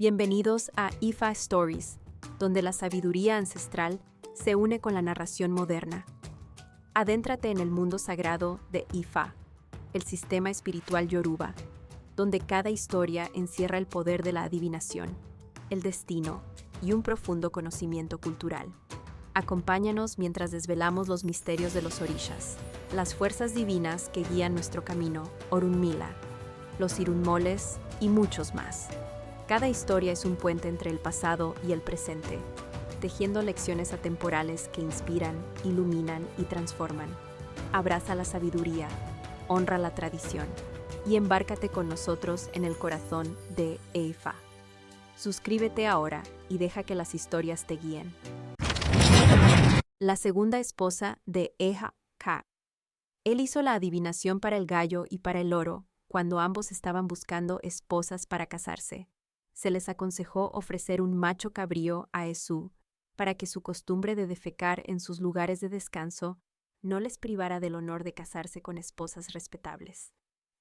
Bienvenidos a Ifa Stories, donde la sabiduría ancestral se une con la narración moderna. Adéntrate en el mundo sagrado de Ifa, el sistema espiritual yoruba, donde cada historia encierra el poder de la adivinación, el destino y un profundo conocimiento cultural. Acompáñanos mientras desvelamos los misterios de los orishas, las fuerzas divinas que guían nuestro camino, Orunmila, los irunmoles y muchos más. Cada historia es un puente entre el pasado y el presente, tejiendo lecciones atemporales que inspiran, iluminan y transforman. Abraza la sabiduría, honra la tradición y embárcate con nosotros en el corazón de Ifa. Suscríbete ahora y deja que las historias te guíen. La segunda esposa de Eha-Ka. Él hizo la adivinación para el gallo y para el loro cuando ambos estaban buscando esposas para casarse. Se les aconsejó ofrecer un macho cabrío a Esú para que su costumbre de defecar en sus lugares de descanso no les privara del honor de casarse con esposas respetables.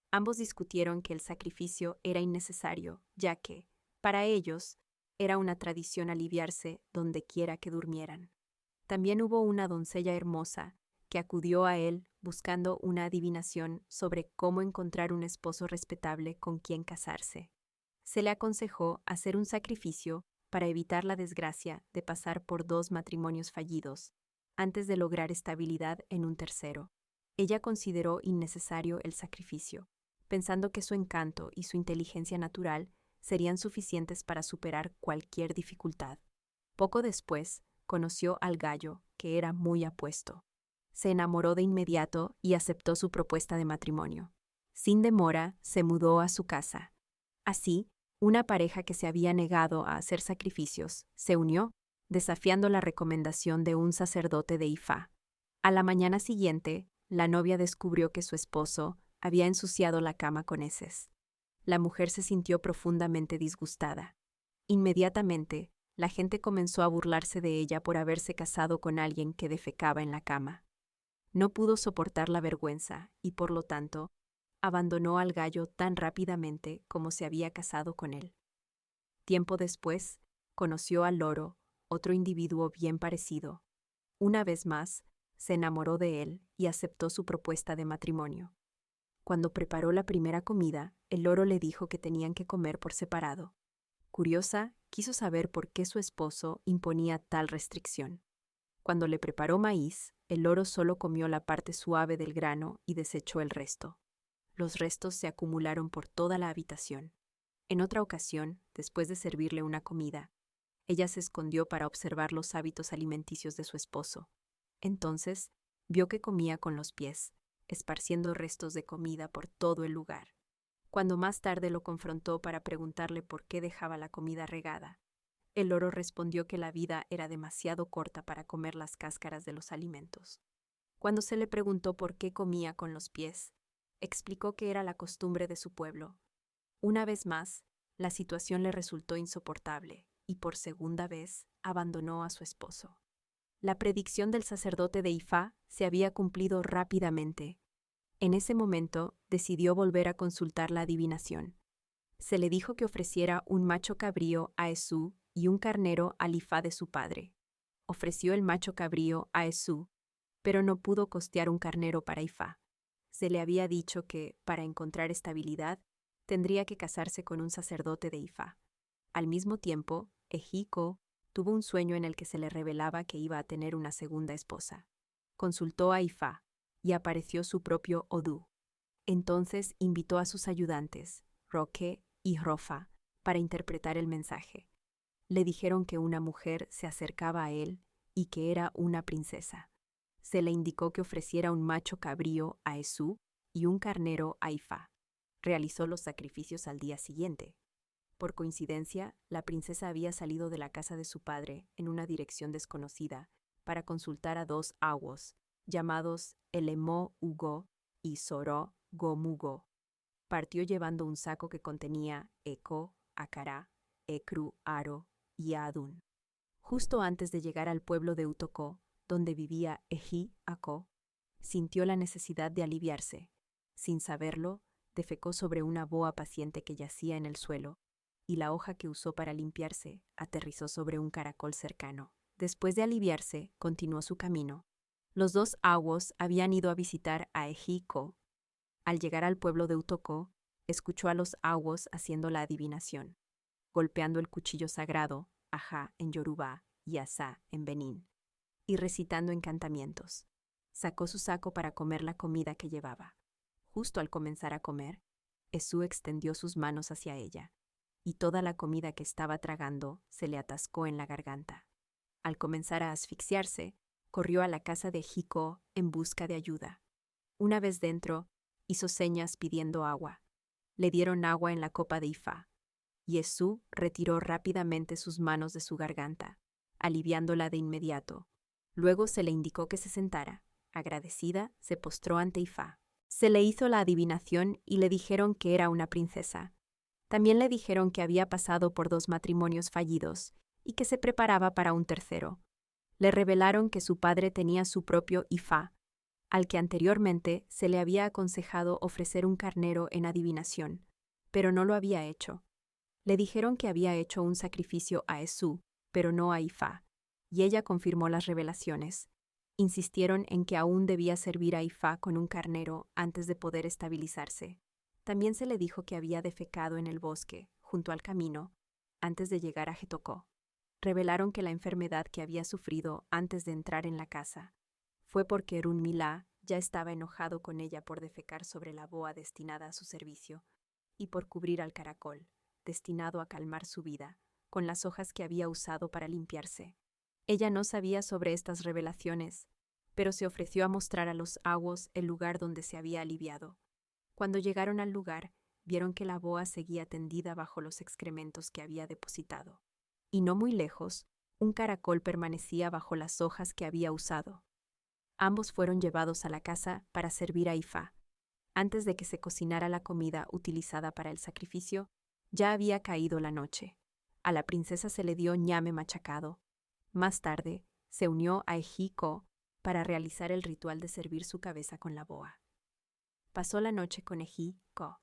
Ambos discutieron que el sacrificio era innecesario, ya que, para ellos, era una tradición aliviarse donde quiera que durmieran. También hubo una doncella hermosa que acudió a él buscando una adivinación sobre cómo encontrar un esposo respetable con quien casarse. Se le aconsejó hacer un sacrificio para evitar la desgracia de pasar por 2 matrimonios fallidos, antes de lograr estabilidad en un tercero. Ella consideró innecesario el sacrificio, pensando que su encanto y su inteligencia natural serían suficientes para superar cualquier dificultad. Poco después, conoció al gallo, que era muy apuesto. Se enamoró de inmediato y aceptó su propuesta de matrimonio. Sin demora, se mudó a su casa. Así, una pareja que se había negado a hacer sacrificios se unió, desafiando la recomendación de un sacerdote de Ifa. A la mañana siguiente, la novia descubrió que su esposo había ensuciado la cama con heces. La mujer se sintió profundamente disgustada. Inmediatamente, la gente comenzó a burlarse de ella por haberse casado con alguien que defecaba en la cama. No pudo soportar la vergüenza y, por lo tanto, abandonó al gallo tan rápidamente como se había casado con él. Tiempo después, conoció al loro, otro individuo bien parecido. Una vez más, se enamoró de él y aceptó su propuesta de matrimonio. Cuando preparó la primera comida, el loro le dijo que tenían que comer por separado. Curiosa, quiso saber por qué su esposo imponía tal restricción. Cuando le preparó maíz, el loro solo comió la parte suave del grano y desechó el resto. Los restos se acumularon por toda la habitación. En otra ocasión, después de servirle una comida, ella se escondió para observar los hábitos alimenticios de su esposo. Entonces, vio que comía con los pies, esparciendo restos de comida por todo el lugar. Cuando más tarde lo confrontó para preguntarle por qué dejaba la comida regada, el loro respondió que la vida era demasiado corta para comer las cáscaras de los alimentos. Cuando se le preguntó por qué comía con los pies, explicó que era la costumbre de su pueblo. Una vez más, la situación le resultó insoportable y por segunda vez abandonó a su esposo. La predicción del sacerdote de Ifa se había cumplido rápidamente. En ese momento decidió volver a consultar la adivinación. Se le dijo que ofreciera un macho cabrío a Esú y un carnero al Ifa de su padre. Ofreció el macho cabrío a Esú, pero no pudo costear un carnero para Ifa. Se le había dicho que, para encontrar estabilidad, tendría que casarse con un sacerdote de Ifa. Al mismo tiempo, Ejiko tuvo un sueño en el que se le revelaba que iba a tener una segunda esposa. Consultó a Ifa y apareció su propio Odú. Entonces invitó a sus ayudantes, Roque y Rofa, para interpretar el mensaje. Le dijeron que una mujer se acercaba a él y que era una princesa. Se le indicó que ofreciera un macho cabrío a Esú y un carnero a Ifa. Realizó los sacrificios al día siguiente. Por coincidencia, la princesa había salido de la casa de su padre en una dirección desconocida para consultar a 2 awos, llamados Elemo Ugo y Soro Gomugo. Partió llevando un saco que contenía Eko, Acará, Ekru, Aro y Adun. Justo antes de llegar al pueblo de Utoko, donde vivía Eji-Ako, sintió la necesidad de aliviarse. Sin saberlo, defecó sobre una boa paciente que yacía en el suelo, y la hoja que usó para limpiarse aterrizó sobre un caracol cercano. Después de aliviarse, continuó su camino. Los dos aguos habían ido a visitar a Eji-ko. Al llegar al pueblo de Utoko, escuchó a los aguos haciendo la adivinación, golpeando el cuchillo sagrado, ajá en Yoruba y asá en Benín, y recitando encantamientos. Sacó su saco para comer la comida que llevaba. Justo al comenzar a comer, Esu extendió sus manos hacia ella, y toda la comida que estaba tragando se le atascó en la garganta. Al comenzar a asfixiarse, corrió a la casa de Hiko en busca de ayuda. Una vez dentro, hizo señas pidiendo agua. Le dieron agua en la copa de Ifa, y Esu retiró rápidamente sus manos de su garganta, aliviándola de inmediato. Luego se le indicó que se sentara. Agradecida, se postró ante Ifa. Se le hizo la adivinación y le dijeron que era una princesa. También le dijeron que había pasado por 2 matrimonios fallidos y que se preparaba para un tercero. Le revelaron que su padre tenía su propio Ifa, al que anteriormente se le había aconsejado ofrecer un carnero en adivinación, pero no lo había hecho. Le dijeron que había hecho un sacrificio a Esu, pero no a Ifa, y ella confirmó las revelaciones. Insistieron en que aún debía servir a Ifa con un carnero antes de poder estabilizarse. También se le dijo que había defecado en el bosque, junto al camino, antes de llegar a Getoko. Revelaron que la enfermedad que había sufrido antes de entrar en la casa fue porque Erunmila ya estaba enojado con ella por defecar sobre la boa destinada a su servicio y por cubrir al caracol, destinado a calmar su vida, con las hojas que había usado para limpiarse. Ella no sabía sobre estas revelaciones, pero se ofreció a mostrar a los aguos el lugar donde se había aliviado. Cuando llegaron al lugar, vieron que la boa seguía tendida bajo los excrementos que había depositado. Y no muy lejos, un caracol permanecía bajo las hojas que había usado. Ambos fueron llevados a la casa para servir a Ifa. Antes de que se cocinara la comida utilizada para el sacrificio, ya había caído la noche. A la princesa se le dio ñame machacado. Más tarde, se unió a Eji-ko para realizar el ritual de servir su cabeza con la boa. Pasó la noche con Eji-ko.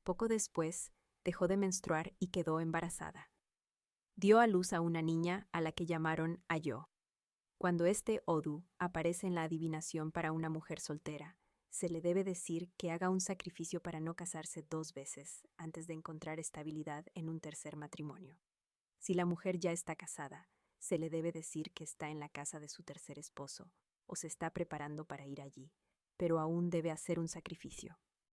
Poco después, dejó de menstruar y quedó embarazada. Dio a luz a una niña a la que llamaron Ayo. Cuando este Odu aparece en la adivinación para una mujer soltera, se le debe decir que haga un sacrificio para no casarse 2 veces antes de encontrar estabilidad en un tercer matrimonio. Si la mujer ya está casada, se le debe decir que está en la casa de su tercer esposo o se está preparando para ir allí, pero aún debe hacer un sacrificio.